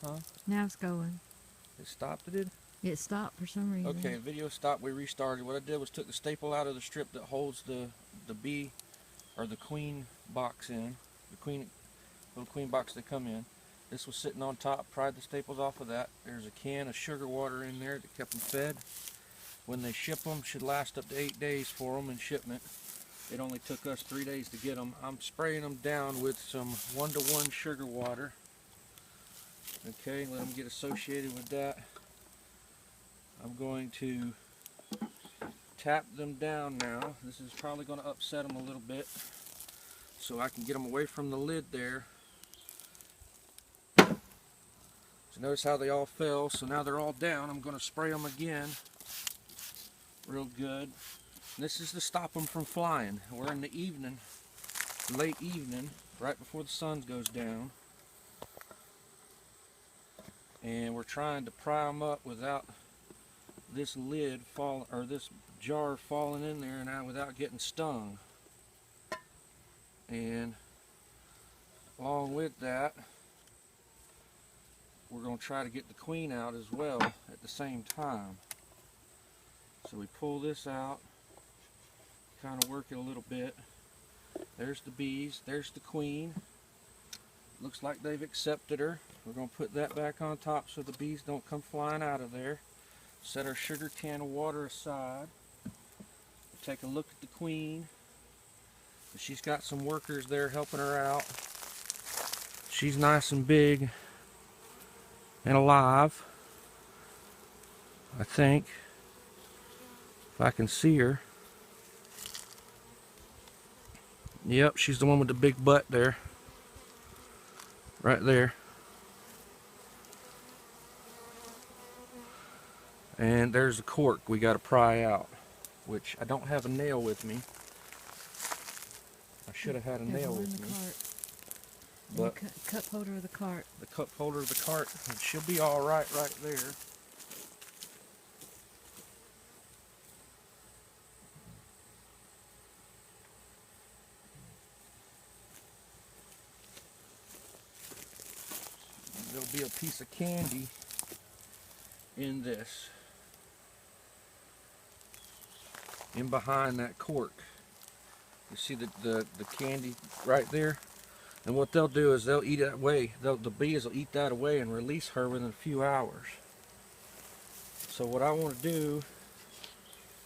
Huh? Now it's going. It stopped, it did? It stopped for some reason. Okay, video stopped, we restarted. What I did was took the staple out of the strip that holds the bee or the queen box in. The little queen box they come in. This was sitting on top, pried the staples off of that. There's a can of sugar water in there that kept them fed. When they ship them, should last up to 8 days for them in shipment. It only took us 3 days to get them. I'm spraying them down with some 1-to-1 sugar water. Okay, let them get associated with that. I'm going to tap them down now. This is probably going to upset them a little bit, so I can get them away from the lid there. So notice how they all fell. So now they're all down. I'm going to spray them again real good. This is to stop them from flying. We're in the evening, late evening, right before the sun goes down, and we're trying to pry them up without this lid fall, or this jar falling in there and without getting stung. And along with that, we're going to try to get the queen out as well at the same time. So we pull this out, kind of work it a little bit. There's the bees, there's the queen. Looks like they've accepted her. We're going to put that back on top so the bees don't come flying out of there. Set our sugar can of water aside. Take a look at the queen. She's got some workers there helping her out. She's nice and big and alive, I think, if I can see her. Yep, she's the one with the big butt there, right there. And there's the cork we got to pry out, which I don't have a nail with me. I should have had a nail with me. But cup holder of the cart. The cup holder of the cart, she'll be all right there. There'll be a piece of candy in this, in behind that cork. You see the candy right there? And what they'll do is they'll eat it away. The bees will eat that away and release her within a few hours. So what I want to do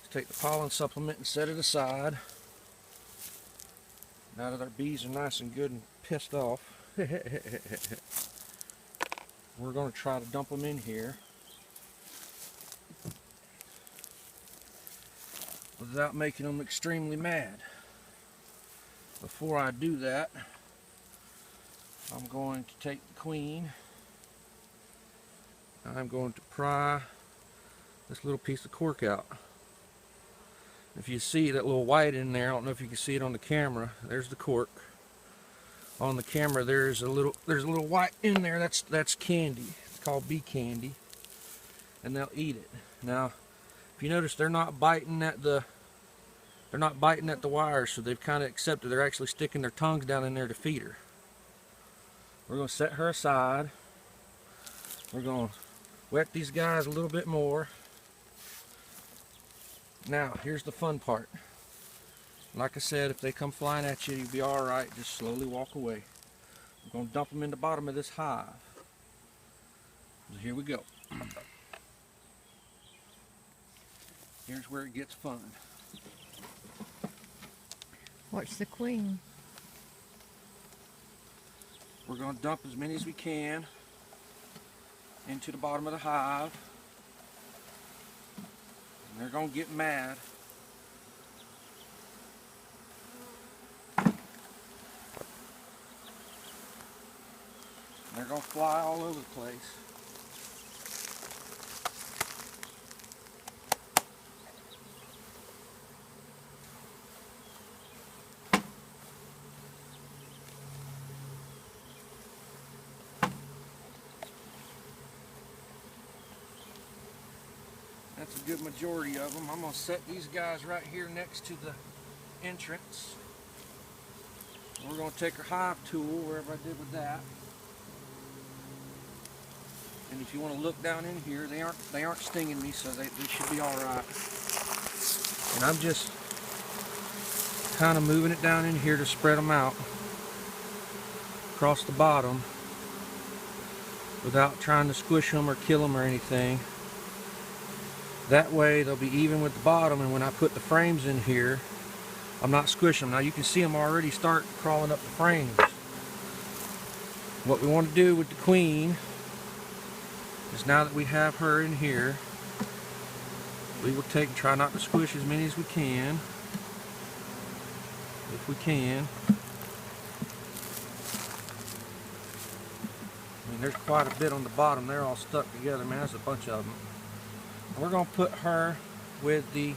is take the pollen supplement and set it aside. Now that our bees are nice and good and pissed off, we're going to try to dump them in here without making them extremely mad. Before I do that, I'm going to take the queen. I'm going to pry this little piece of cork out. If you see that little white in there, I don't know if you can see it on the camera. There's the cork. On the camera, there's a little white in there. That's candy. It's called bee candy, and they'll eat it. Now, if you notice, they're not biting at the wire, so they've kind of accepted. They're actually sticking their tongues down in there to feed her. We're going to set her aside. We're going to wet these guys a little bit more. Now, here's the fun part. Like I said, if they come flying at you, you'll be alright. Just slowly walk away. We're going to dump them in the bottom of this hive. So here we go. Here's where it gets fun. Watch the queen. We're going to dump as many as we can into the bottom of the hive. And they're going to get mad. They're going to fly all over the place. That's a good majority of them. I'm going to set these guys right here next to the entrance. We're going to take our hive tool, wherever I did with that. And if you want to look down in here, they aren't stinging me, so they should be all right. And I'm just kind of moving it down in here to spread them out across the bottom without trying to squish them or kill them or anything. That way they'll be even with the bottom, and when I put the frames in here, I'm not squishing them. Now you can see them already start crawling up the frames. What we want to do with the queen is, now that we have her in here, we will try not to squish as many as we can, if we can. I mean, there's quite a bit on the bottom. They're all stuck together, man. There's a bunch of them. And we're going to put her with the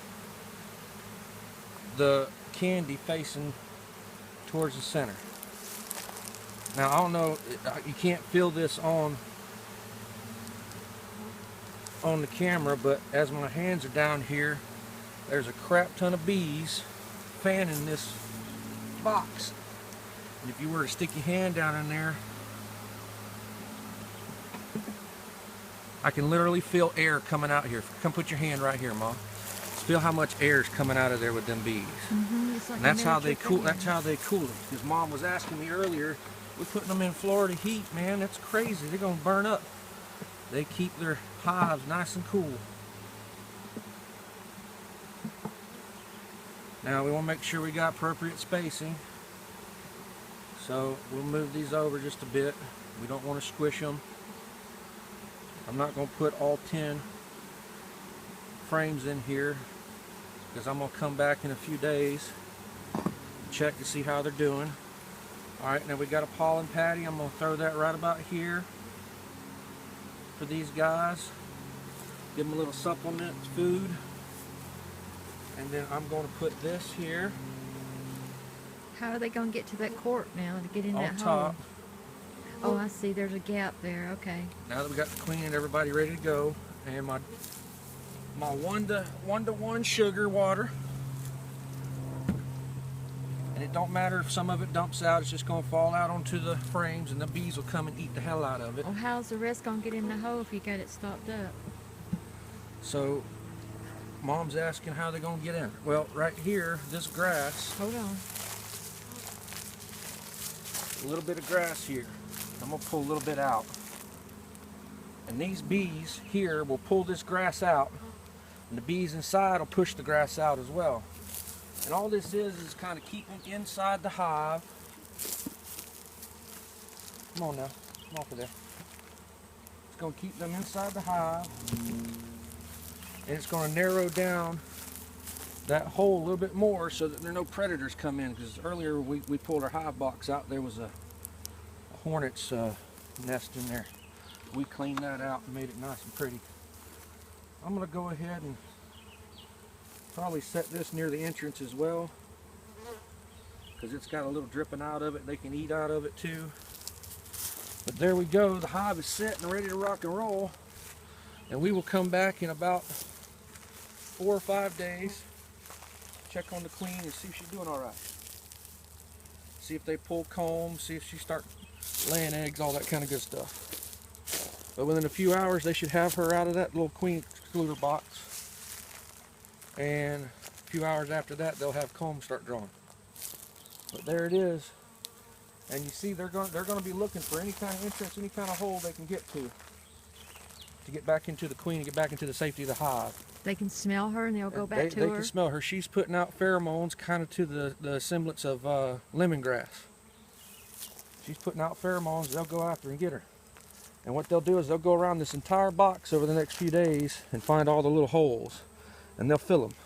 candy facing towards the center. Now, I don't know, you can't feel this on the camera, but as my hands are down here, there's a crap ton of bees fanning this box. And if you were to stick your hand down in there, I can literally feel air coming out here. Come put your hand right here, Mom. Feel how much air is coming out of there with them bees. It's like, and that's how they cool. That's how they cool them. Because Mom was asking me earlier, we're putting them in Florida heat, man. That's crazy. They're gonna burn up. They keep their hives nice and cool. Now we want to make sure we got appropriate spacing. So we'll move these over just a bit. We don't want to squish them. I'm not going to put all 10 frames in here because I'm going to come back in a few days, check to see how they're doing. Alright, now we got a pollen patty. I'm going to throw that right about here for these guys. Give them a little supplement food. And then I'm going to put this here. How are they going to get to that court now to get in on that top. hole? Oh, I see. There's a gap there. Okay. Now that we got the queen and everybody ready to go, and my 1-to-1 sugar water. And it don't matter if some of it dumps out, it's just going to fall out onto the frames and the bees will come and eat the hell out of it. Well, how's the rest going to get in the hole if you got it stopped up? So, Mom's asking how they're going to get in. Well, right here, this grass. Hold on. A little bit of grass here. I'm going to pull a little bit out. And these bees here will pull this grass out. And the bees inside will push the grass out as well. And all this is kind of keeping inside the hive. Come on now. Come off of there. It's going to keep them inside the hive. And it's going to narrow down that hole a little bit more so that there are no predators come in. Because earlier we pulled our hive box out. There was a hornet's nest in there. We cleaned that out and made it nice and pretty. I'm going to go ahead and probably set this near the entrance as well, because it's got a little dripping out of it. They can eat out of it too. But there we go. The hive is set and ready to rock and roll. And we will come back in about 4 or 5 days, check on the queen and see if she's doing all right. See if they pull comb, see if she starts laying eggs, all that kind of good stuff. But within a few hours, they should have her out of that little queen excluder box. And a few hours after that, they'll have comb start drawing. But there it is. And you see, they're going to be looking for any kind of entrance, any kind of hole they can get to get back into the queen and get back into the safety of the hive. They can smell her and they'll go back to her? her? They can smell her. She's putting out pheromones kind of to the semblance of lemongrass. She's putting out pheromones. They'll go after and get her. And what they'll do is they'll go around this entire box over the next few days and find all the little holes. And they'll fill them.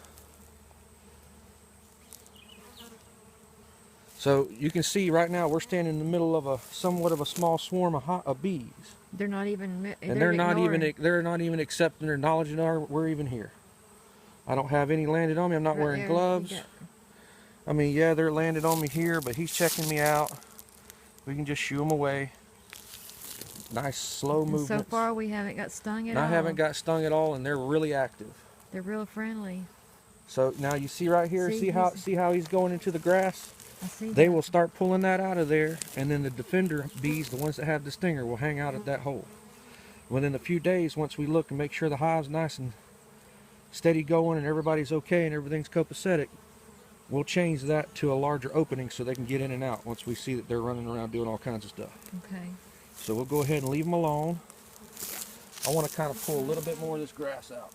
So you can see right now we're standing in the middle of somewhat of a small swarm of bees. They're not even. And they're not even accepting or acknowledging we're even here. I don't have any landed on me. I'm not wearing gloves. I mean, yeah, they're landed on me here, but he's checking me out. We can just shoo them away. Nice slow movement. So far we haven't got stung at all. I haven't got stung at all, and they're really active. They're real friendly. So now you see right here, see how he's going into the grass? I see They that. will start pulling that out of there, and then the defender bees, the ones that have the stinger, will hang out at that hole. Within a few days, once we look and make sure the hive's nice and steady going and everybody's okay and everything's copacetic, we'll change that to a larger opening so they can get in and out once we see that they're running around doing all kinds of stuff. Okay. So we'll go ahead and leave them alone. I want to kind of pull a little bit more of this grass out.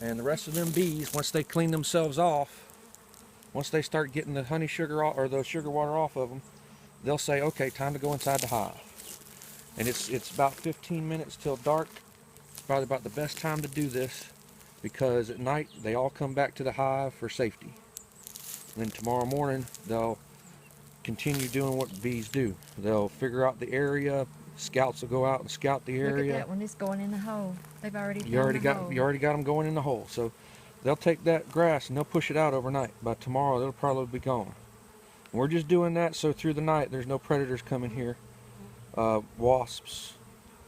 And the rest of them bees, once they clean themselves off, once they start getting the honey sugar off, or the sugar water off of them, they'll say, okay, time to go inside the hive. And it's about 15 minutes till dark. Probably about the best time to do this, because at night they all come back to the hive for safety. And then tomorrow morning they'll continue doing what bees do. They'll figure out the area. Scouts will go out and scout the area. Look at that one, it's going in the hole. They've already You already got them going in the hole. So they'll take that grass and they'll push it out overnight. By tomorrow it'll probably be gone. And we're just doing that so through the night there's no predators coming here. Wasps,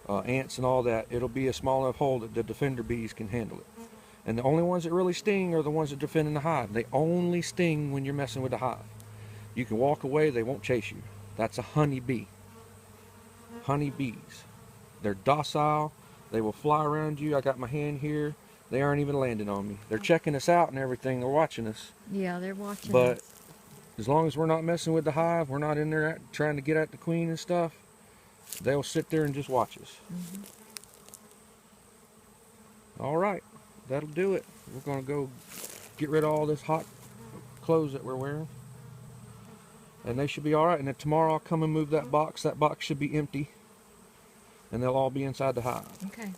ants and all that. It'll be a small enough hole that the defender bees can handle it. And the only ones that really sting are the ones that defend in the hive. They only sting when you're messing with the hive. You can walk away, they won't chase you. That's a honey bee. Honey bees. They're docile. They will fly around you. I got my hand here. They aren't even landing on me. They're checking us out and everything. They're watching us. Yeah, they're watching But us. as long as we're not messing with the hive, we're not in there trying to get at the queen and stuff, they'll sit there and just watch us. All right, that'll do it. We're going to go get rid of all this hot clothes that we're wearing. And they should be all right. And then tomorrow I'll come and move that box. That box should be empty. And they'll all be inside the hive. Okay.